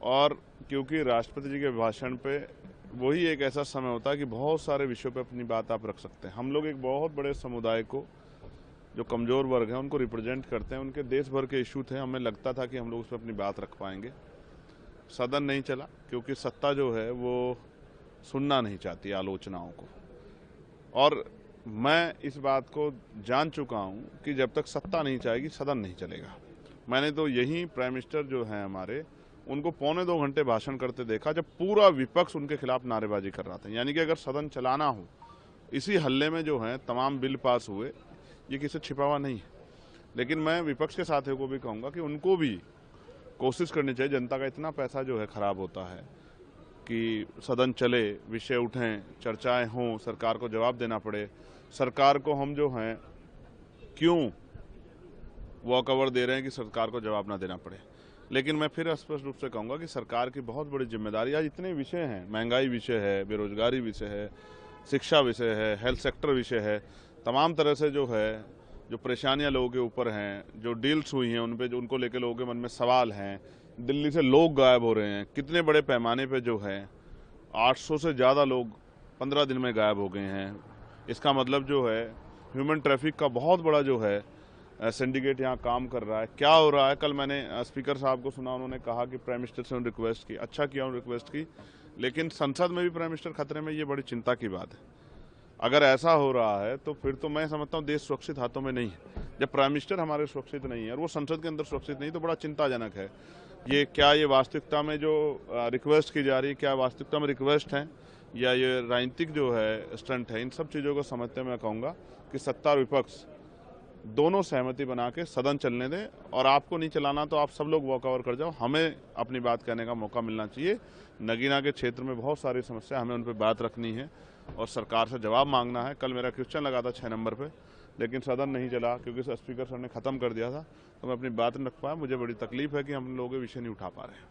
और क्योंकि राष्ट्रपति जी के भाषण पे वही एक ऐसा समय होता है कि बहुत सारे विषयों पे अपनी बात आप रख सकते हैं। हम लोग एक बहुत बड़े समुदाय को, जो कमज़ोर वर्ग हैं, उनको रिप्रेजेंट करते हैं। उनके देश भर के इशू थे, हमें लगता था कि हम लोग उस पर अपनी बात रख पाएंगे। सदन नहीं चला क्योंकि सत्ता जो है वो सुनना नहीं चाहती आलोचनाओं को। और मैं इस बात को जान चुका हूं कि जब तक सत्ता नहीं चाहेगी सदन नहीं चलेगा। मैंने तो यही प्राइम मिनिस्टर जो हैं हमारे, उनको 1.25 घंटे भाषण करते देखा जब पूरा विपक्ष उनके खिलाफ नारेबाजी कर रहा था। यानी कि अगर सदन चलाना हो, इसी हल्ले में जो है तमाम बिल पास हुए, ये किसी छिपा हुआ नहीं है। लेकिन मैं विपक्ष के साथियों को भी कहूँगा कि उनको भी कोशिश करनी चाहिए। जनता का इतना पैसा जो है खराब होता है कि सदन चले, विषय उठें, चर्चाएं हों, सरकार को जवाब देना पड़े। सरकार को हम जो हैं क्यों वॉक ओवर दे रहे हैं कि सरकार को जवाब ना देना पड़े। लेकिन मैं फिर स्पष्ट रूप से कहूँगा कि सरकार की बहुत बड़ी जिम्मेदारी, आज इतने विषय हैं, महंगाई विषय है, बेरोजगारी विषय है, शिक्षा विषय है, हेल्थ सेक्टर विषय है, तमाम तरह से जो है जो परेशानियां लोगों के ऊपर हैं, जो डील्स हुई हैं उन पे, जो उनको लेकर लोगों के मन में सवाल हैं। दिल्ली से लोग गायब हो रहे हैं, कितने बड़े पैमाने पे जो है 800 से ज़्यादा लोग 15 दिन में गायब हो गए हैं। इसका मतलब जो है ह्यूमन ट्रैफिक का बहुत बड़ा जो है सिंडिकेट यहाँ काम कर रहा है। क्या हो रहा है, कल मैंने स्पीकर साहब को सुना, उन्होंने कहा कि प्राइम मिनिस्टर से उन्होंने रिक्वेस्ट की, अच्छा किया उन्होंने रिक्वेस्ट की, लेकिन संसद में भी प्राइम मिनिस्टर खतरे में, ये बड़ी चिंता की बात है। अगर ऐसा हो रहा है तो फिर तो मैं समझता हूँ देश सुरक्षित हाथों में नहीं है। जब प्राइम मिनिस्टर हमारे सुरक्षित नहीं है और वो संसद के अंदर सुरक्षित नहीं, तो बड़ा चिंताजनक है। ये वास्तविकता में जो रिक्वेस्ट की जा रही है, क्या वास्तविकता में रिक्वेस्ट है या ये राजनीतिक जो है स्टंट है? इन सब चीज़ों को समझते मैं कहूँगा कि सत्ता और विपक्ष दोनों सहमति बना के सदन चलने दें। और आपको नहीं चलाना तो आप सब लोग वॉक ओवर कर जाओ, हमें अपनी बात कहने का मौका मिलना चाहिए। नगीना के क्षेत्र में बहुत सारी समस्या, हमें उन पर बात रखनी है और सरकार से जवाब मांगना है। कल मेरा क्वेश्चन लगा था 6 नंबर पे, लेकिन सदन नहीं चला क्योंकि स्पीकर सर ने ख़त्म कर दिया था, तो मैं अपनी बात नहीं रख पाया। मुझे बड़ी तकलीफ है कि हम लोग ये विषय नहीं उठा पा रहे हैं।